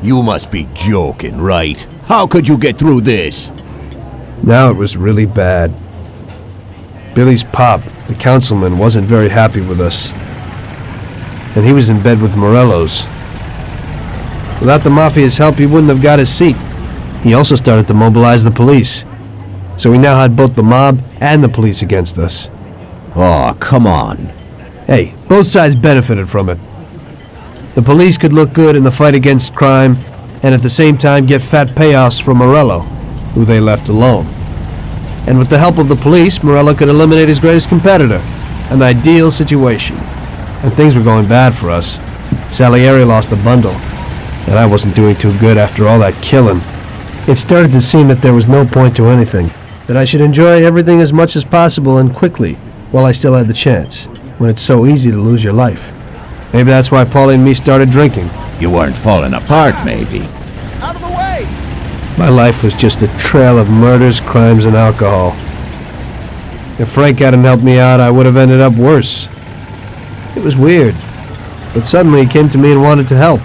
You must be joking, right? How could you get through this? Now it was really bad. Billy's pop, the councilman, wasn't very happy with us. And he was in bed with Morello's. Without the Mafia's help, he wouldn't have got his seat. He also started to mobilize the police. So we now had both the mob and the police against us. Oh, come on. Hey, both sides benefited from it. The police could look good in the fight against crime, and at the same time get fat payoffs from Morello, who they left alone. And with the help of the police, Morello could eliminate his greatest competitor. An ideal situation. And things were going bad for us. Salieri lost a bundle, and I wasn't doing too good after all that killing. It started to seem that there was no point to anything, that I should enjoy everything as much as possible and quickly, while I still had the chance, when it's so easy to lose your life. Maybe that's why Paulie and me started drinking. You weren't falling apart, maybe. Out of the way! My life was just a trail of murders, crimes, and alcohol. If Frank hadn't helped me out, I would have ended up worse. It was weird, but suddenly he came to me and wanted to help.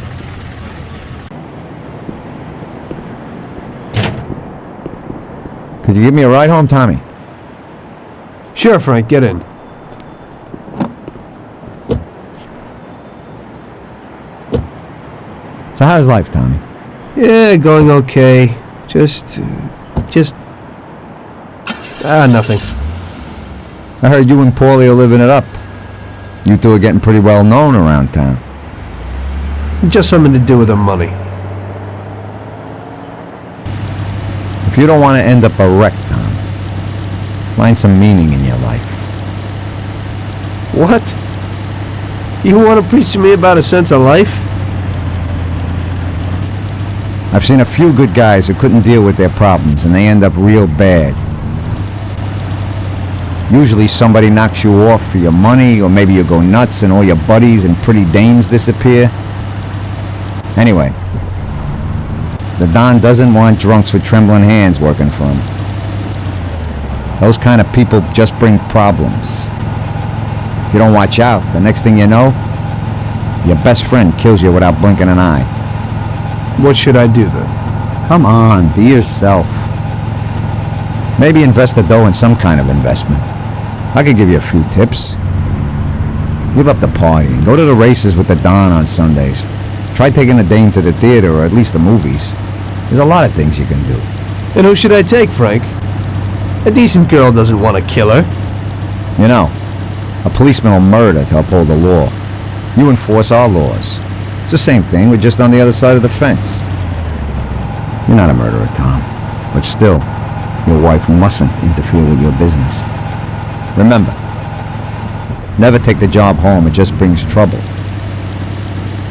Could you give me a ride home, Tommy? Sure, Frank, get in. So how's life, Tommy? Yeah, going okay. Nothing. I heard you and Paulie are living it up. You two are getting pretty well known around town. Just something to do with the money. If you don't want to end up a wreck, Tom, find some meaning in your life. What? You want to preach to me about a sense of life? I've seen a few good guys who couldn't deal with their problems, and they end up real bad. Usually somebody knocks you off for your money, or maybe you go nuts and all your buddies and pretty dames disappear. Anyway, the Don doesn't want drunks with trembling hands working for him. Those kind of people just bring problems. If you don't watch out, the next thing you know, your best friend kills you without blinking an eye. What should I do then? Come on, be yourself. Maybe invest the dough in some kind of investment. I could give you a few tips. Give up the party and go to the races with the Don on Sundays. Try taking a dame to the theater, or at least the movies. There's a lot of things you can do. And who should I take, Frank? A decent girl doesn't want to kill her. You know, a policeman will murder to uphold the law. You enforce our laws. It's the same thing, we're just on the other side of the fence. You're not a murderer, Tom. But still, your wife mustn't interfere with your business. Remember, never take the job home, it just brings trouble.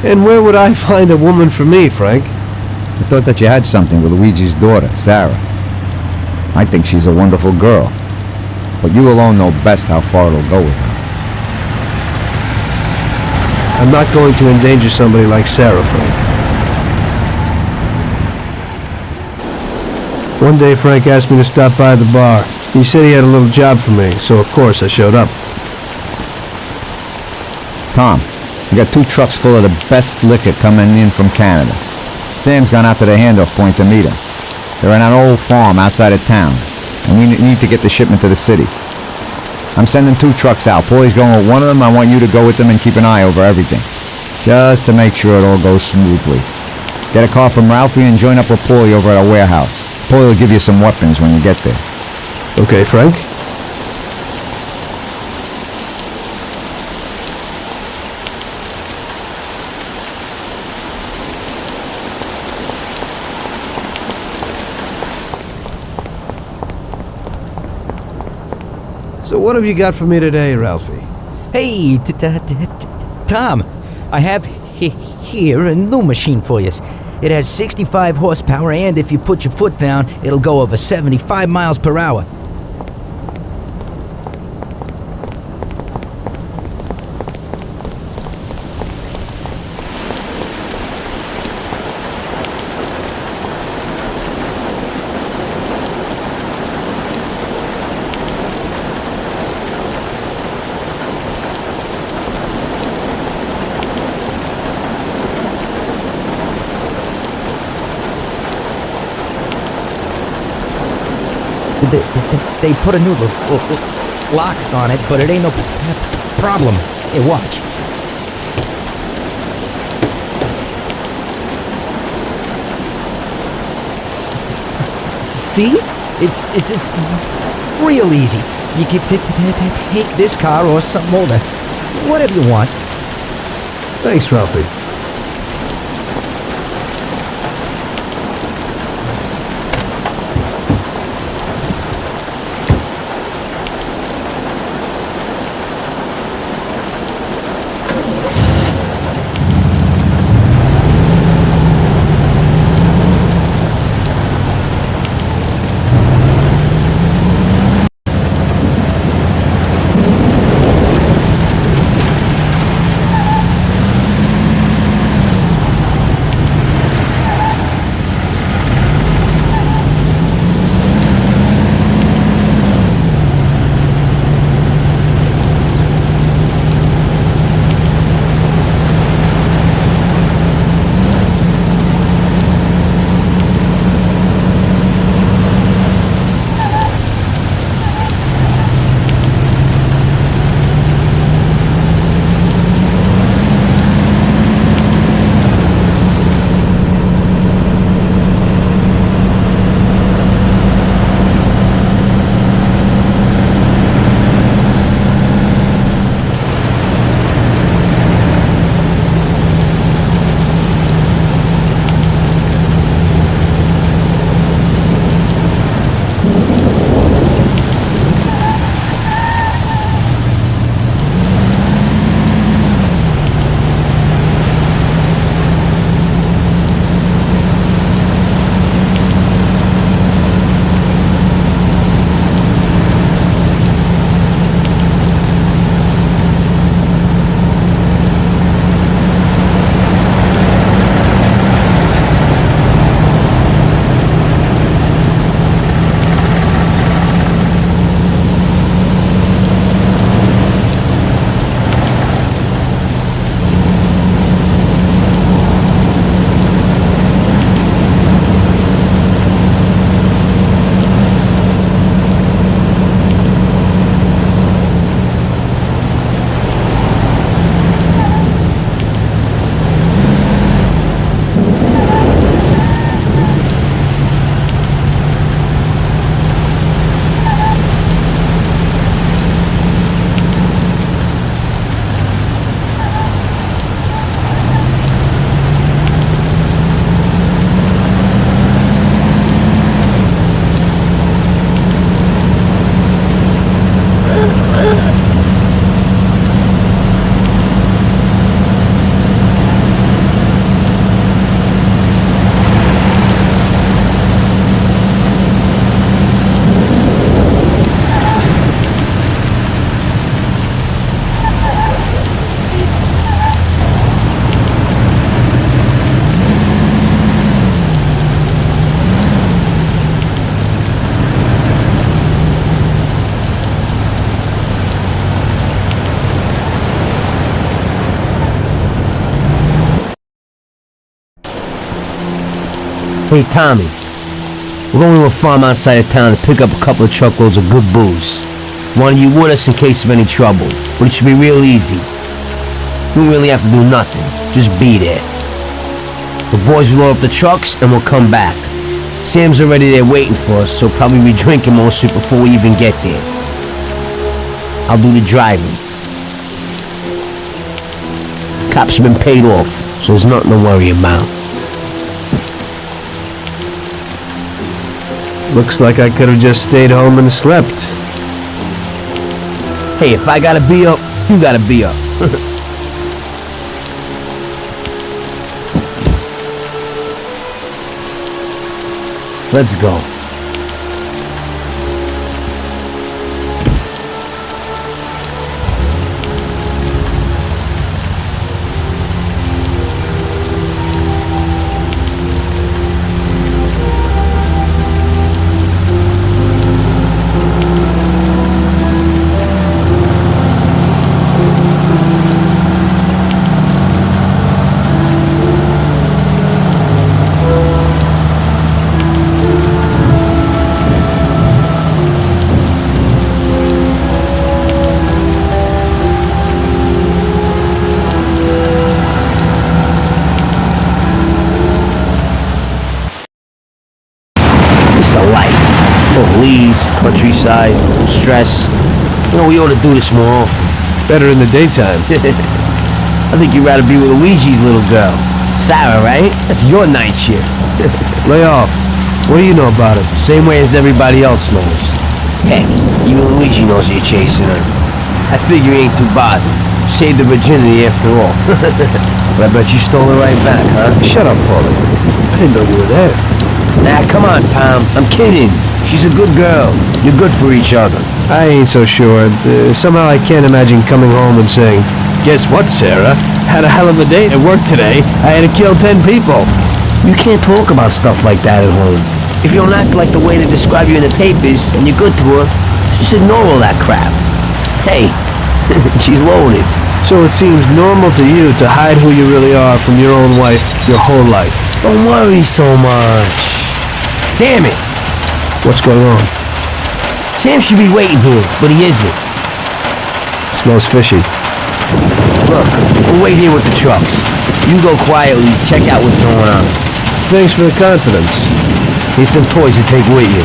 And where would I find a woman for me, Frank? I thought that you had something with Luigi's daughter, Sarah. I think she's a wonderful girl. But you alone know best how far it'll go with her. I'm not going to endanger somebody like Sarah, Frank. One day, Frank asked me to stop by the bar. He said he had a little job for me, so of course I showed up. Tom, we got 2 trucks full of the best liquor coming in from Canada. Sam's gone out to the handoff point to meet him. They're in an old farm outside of town, and we need to get the shipment to the city. I'm sending 2 trucks out. Paulie's going with one of them. I want you to go with them and keep an eye over everything, just to make sure it all goes smoothly. Get a car from Ralphie and join up with Paulie over at our warehouse. Paulie will give you some weapons when you get there. Okay, Frank? So what have you got for me today, Ralphie? Hey, Tom, I have here a new machine for you. It has 65 horsepower, and if you put your foot down, it'll go over 75 miles per hour. they put a new lock on it, but it ain't no problem. Hey, watch. See? It's real easy. You can take this car or something older. Whatever you want. Thanks, Ralphie. Hey, Tommy. We're going to a farm outside of town to pick up a couple of truckloads of good booze. Wanted you with us in case of any trouble, but it should be real easy. You don't really have to do nothing, just be there. The boys will load up the trucks and we'll come back. Sam's already there waiting for us, so probably be drinking most of it before we even get there. I'll do the driving. Cops have been paid off, so there's nothing to worry about. Looks like I could have just stayed home and slept. Hey, if I gotta be up, you gotta be up. Let's go. outside, no stress. You know, we ought to do this more often. Better in the daytime. I think you'd rather be with Luigi's little girl. Sarah, right? That's your night shift. Lay off. What do you know about it? Same way as everybody else knows. Heck, even Luigi knows you're chasing her. I figure you ain't too bothered. Saved the virginity after all. But I bet you stole her right back, huh? Shut up, Paulie. I didn't know you were there. Nah, come on, Tom. I'm kidding. She's a good girl. You're good for each other. I ain't so sure. Somehow I can't imagine coming home and saying, "Guess what, Sarah? Had a hell of a day at work today. I had to kill 10 people." You can't talk about stuff like that at home. If you don't act like the way they describe you in the papers and you're good to her, just ignore all that crap. Hey, she's loaded. So it seems normal to you to hide who you really are from your own wife your whole life. Don't worry so much. Damn it. What's going on? Sam should be waiting here, but he isn't. Smells fishy. Look, we'll wait here with the trucks. You go quietly, check out what's going on. Thanks for the confidence. Here's some toys to take with you.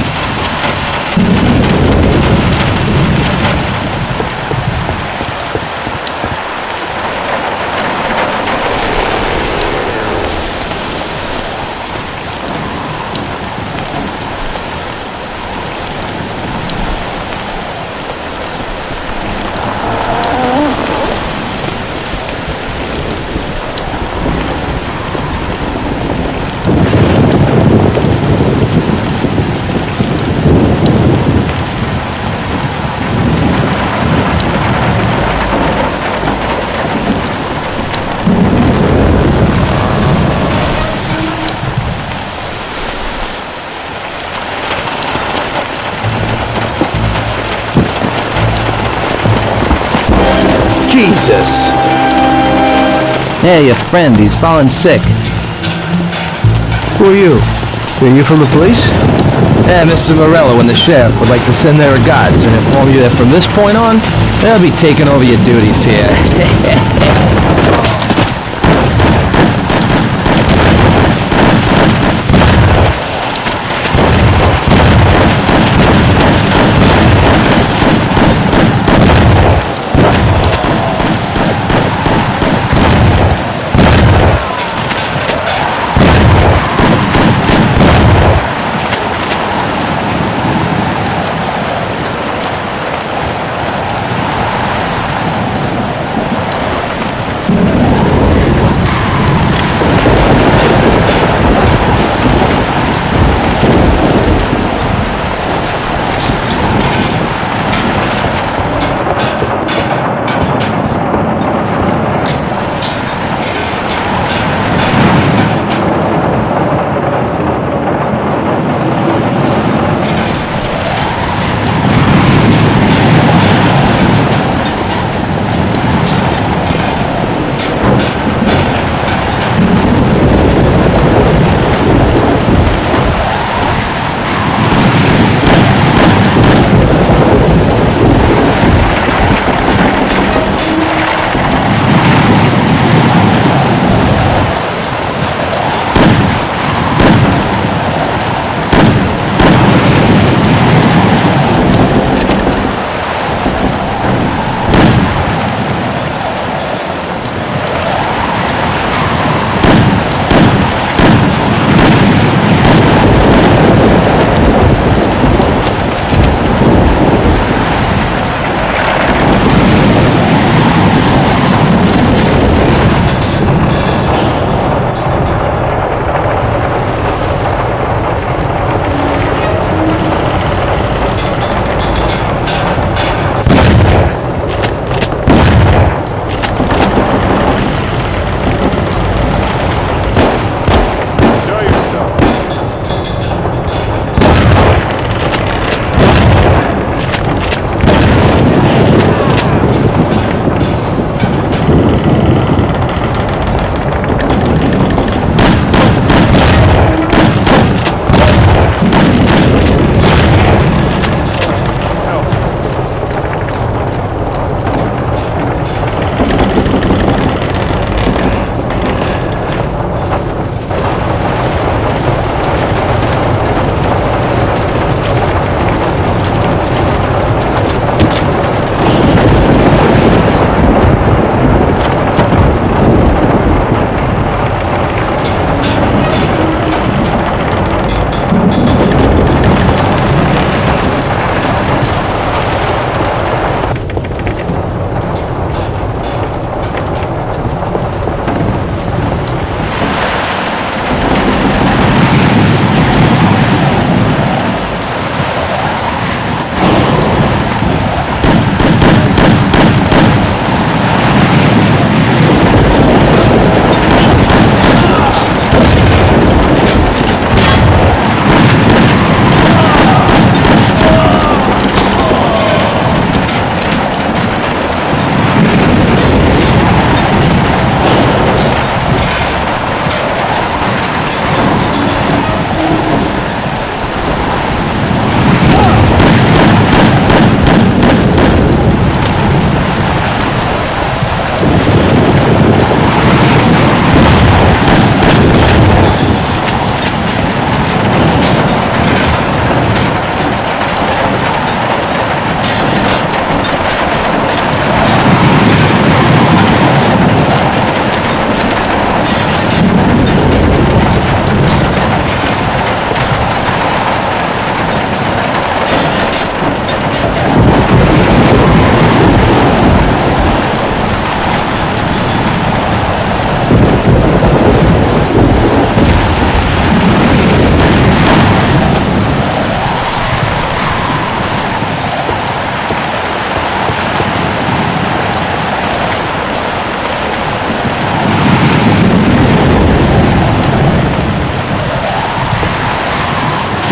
Jesus! Hey, your friend, he's fallen sick. Who are you? Are you from the police? Yeah, Mr. Morello and the sheriff would like to send their regards and inform you that from this point on, they'll be taking over your duties here.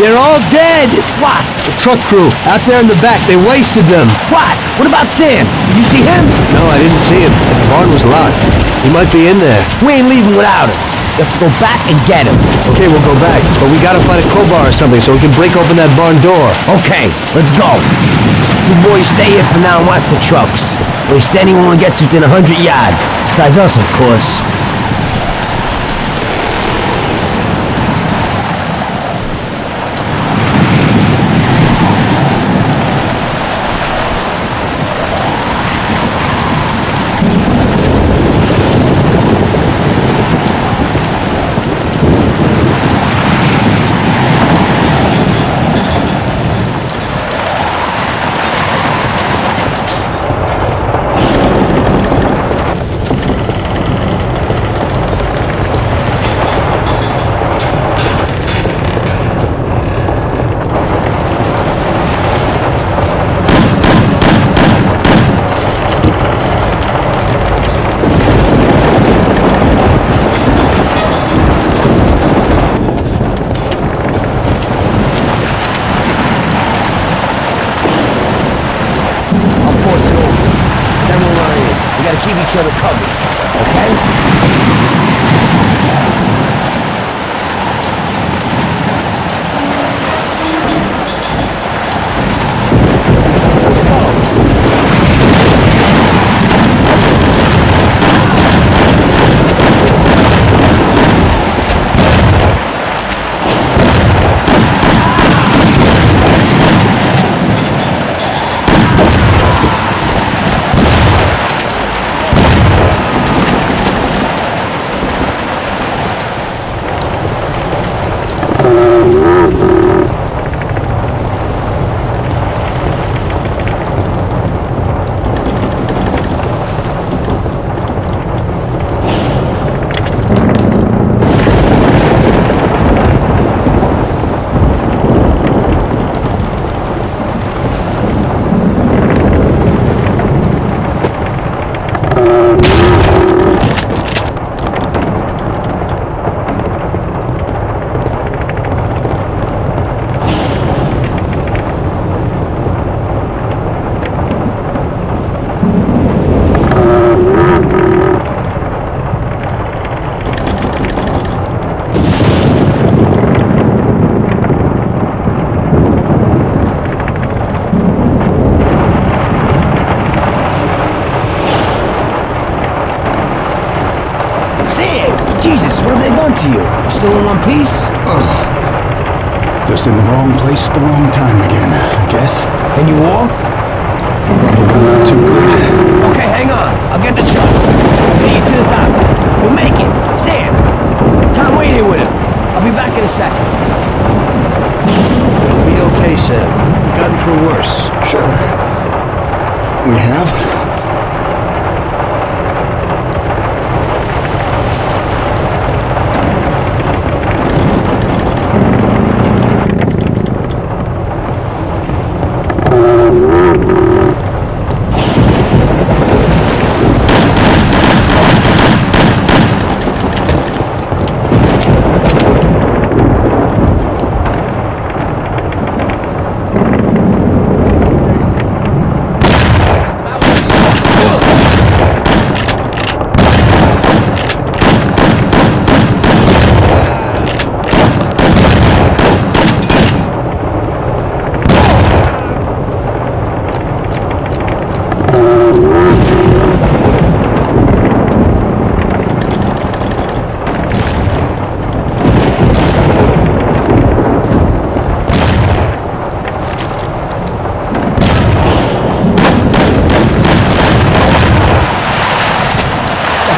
They're all dead! What? The truck crew, out there in the back, they wasted them. What? What about Sam? Did you see him? No, I didn't see him. The barn was locked. He might be in there. We ain't leaving without him. You have to go back and get him. Okay, we'll go back, but we gotta find a crowbar or something so we can break open that barn door. Okay, let's go. You boys stay here for now and watch the trucks. Waste anyone gets within 100 yards. Besides us, of course. Keep each other covered, okay? Jesus, what have they done to you? You still in one piece? Just in the wrong place at the wrong time again, I guess. Can you walk? Probably not too good. Okay, hang on. I'll get the truck. Get you to the doctor. We'll make it. Sam! Tom, wait here with him. I'll be back in a second. It'll be okay, Sam. We've gotten through worse. Sure. We have.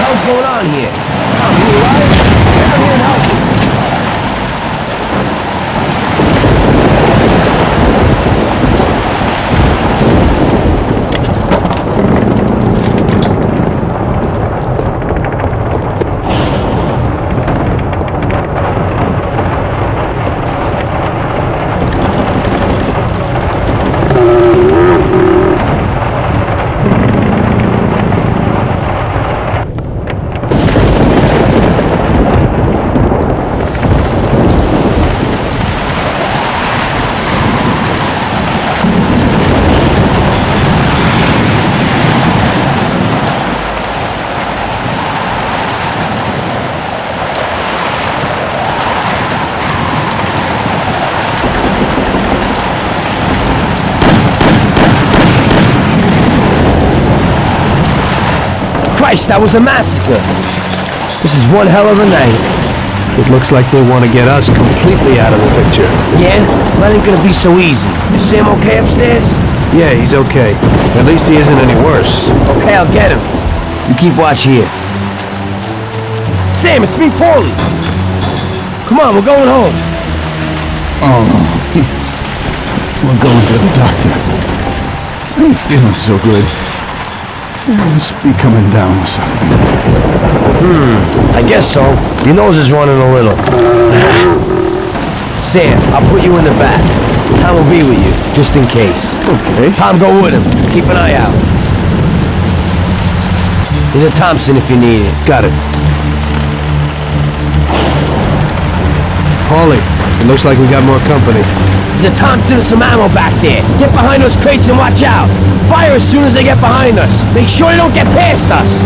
What's going on here? Tom, you alive? Get down here and help me. Christ, that was a massacre. This is one hell of a night. It looks like they want to get us completely out of the picture. Yeah? That ain't gonna be so easy. Is Sam okay upstairs? Yeah, he's okay. At least he isn't any worse. Okay, I'll get him. You keep watch here. Sam, it's me, Paulie. Come on, we're going home. Oh, no. We're going to the doctor. I ain't feeling so good. I must be coming down with something. I guess so. Your nose is running a little. Sam, I'll put you in the back. Tom will be with you, just in case. Okay. Tom, go with him. Keep an eye out. There's a Thompson if you need it. Got it. Paulie, it looks like we got more company. There's a Thompson and some ammo back there. Get behind those crates and watch out. Fire as soon as they get behind us. Make sure they don't get past us.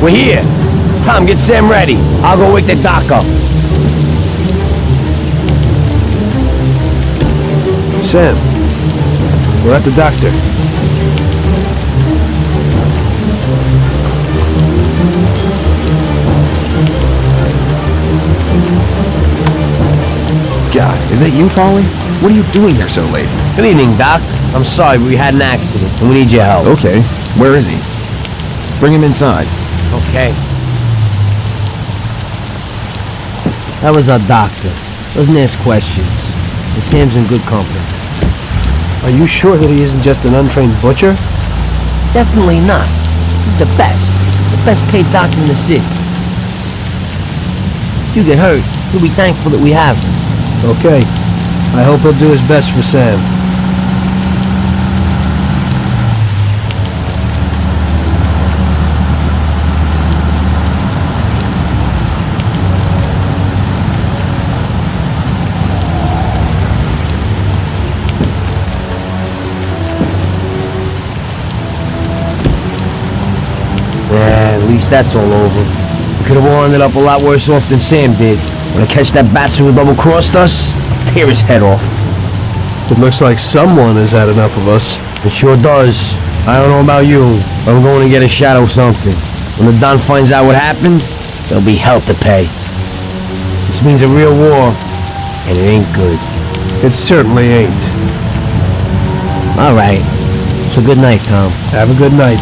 We're here. Tom, get Sam ready. I'll go wake the doc up. Sam, we're at the doctor. God, is that you, Paulie? What are you doing here so late? Good evening, Doc. I'm sorry, we had an accident, and we need your help. Okay, where is he? Bring him inside. Okay. That was our doctor. Doesn't ask questions. And Sam's in good company. Are you sure that he isn't just an untrained butcher? Definitely not. He's the best. The best paid doctor in the city. If you get hurt, he'll be thankful that we have him. Okay. I hope he'll do his best for Sam. Yeah, at least that's all over. We could have all ended up a lot worse off than Sam did. When I catch that bastard who double-crossed us, I'll tear his head off. It looks like someone has had enough of us. It sure does. I don't know about you, but I'm going to get a shot of something. When the Don finds out what happened, there'll be hell to pay. This means a real war, and it ain't good. It certainly ain't. All right. So good night, Tom. Have a good night.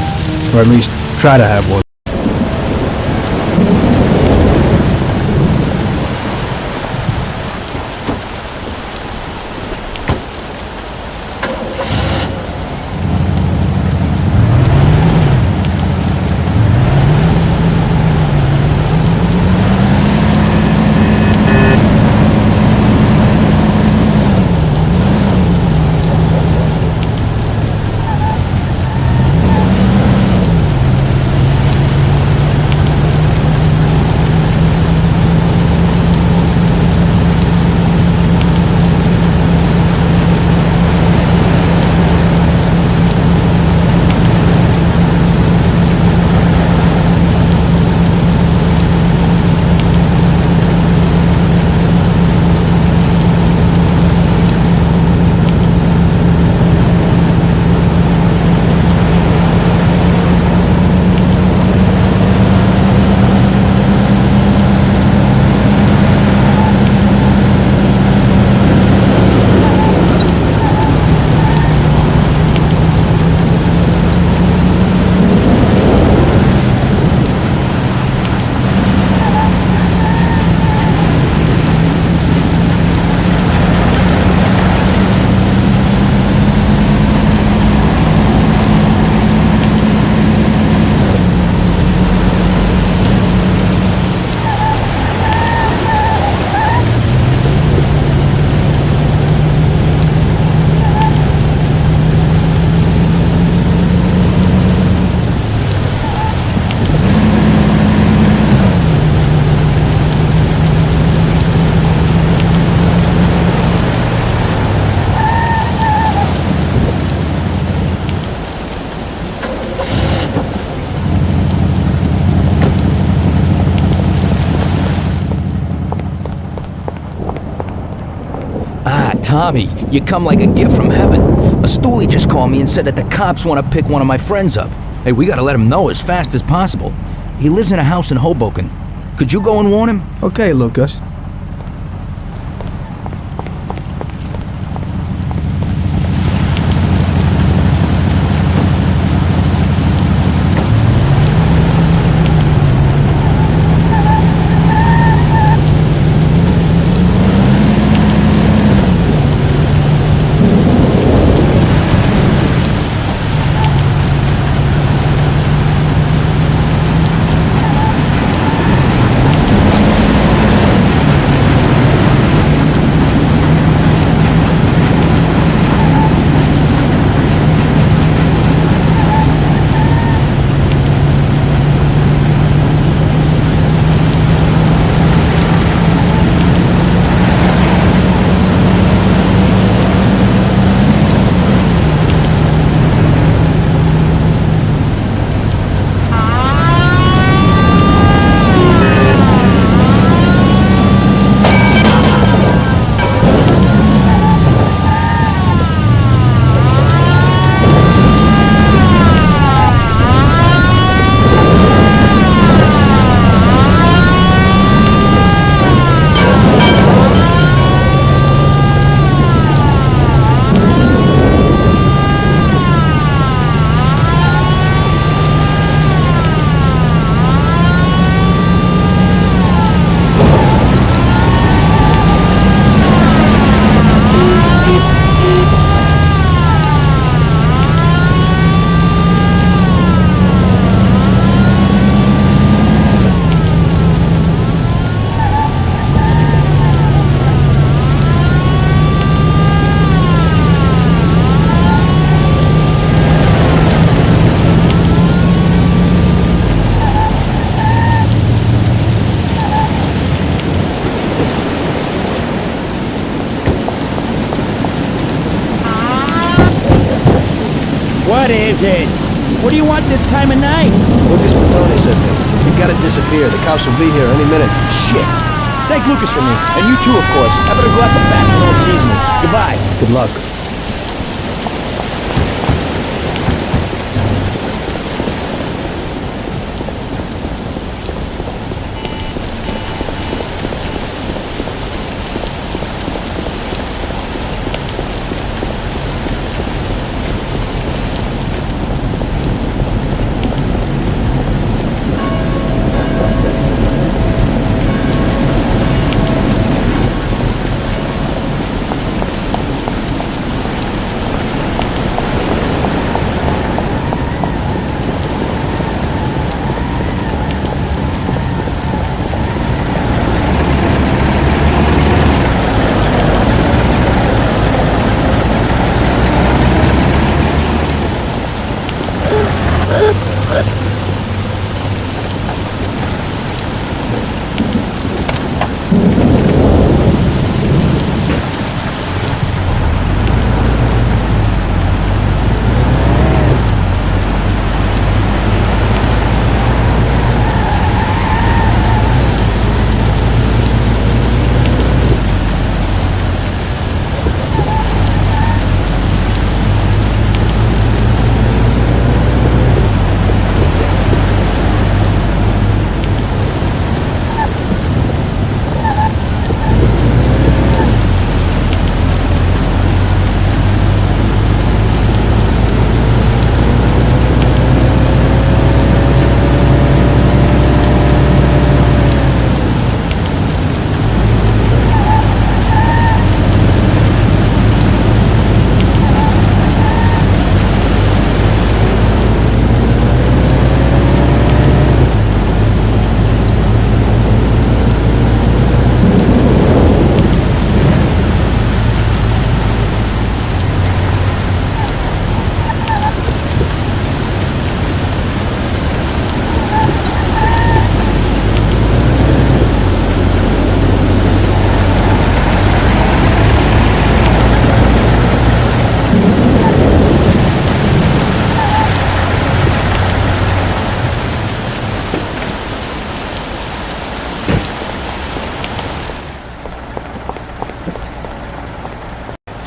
Or at least try to have one. Tommy, you come like a gift from heaven. A stoolie just called me and said that the cops want to pick one of my friends up. Hey, we gotta let him know as fast as possible. He lives in a house in Hoboken. Could you go and warn him? Okay, Lucas. What is it? What do you want this time of night? Lucas Patone sent me. You gotta disappear. The cops will be here any minute. Shit. Thank Lucas for me. And you too, of course. I better go out the back so no one sees me. Goodbye. Good luck.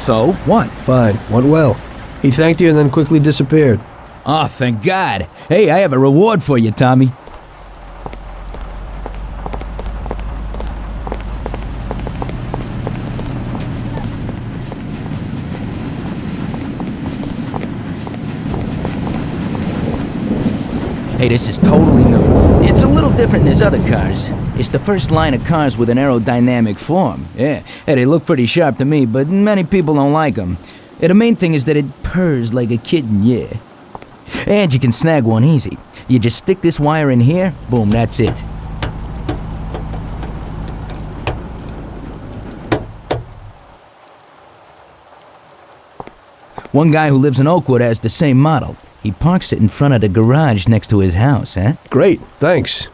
So, what? Fine, went well. He thanked you and then quickly disappeared. Oh, thank God. Hey, I have a reward for you, Tommy. Hey, this is totally new. It's a little different than his other cars. It's the first line of cars with an aerodynamic form. Yeah, hey, they look pretty sharp to me, but many people don't like them. Yeah, the main thing is that it purrs like a kitten, yeah. And you can snag one easy. You just stick this wire in here, boom, that's it. One guy who lives in Oakwood has the same model. He parks it in front of the garage next to his house, huh? Great, thanks.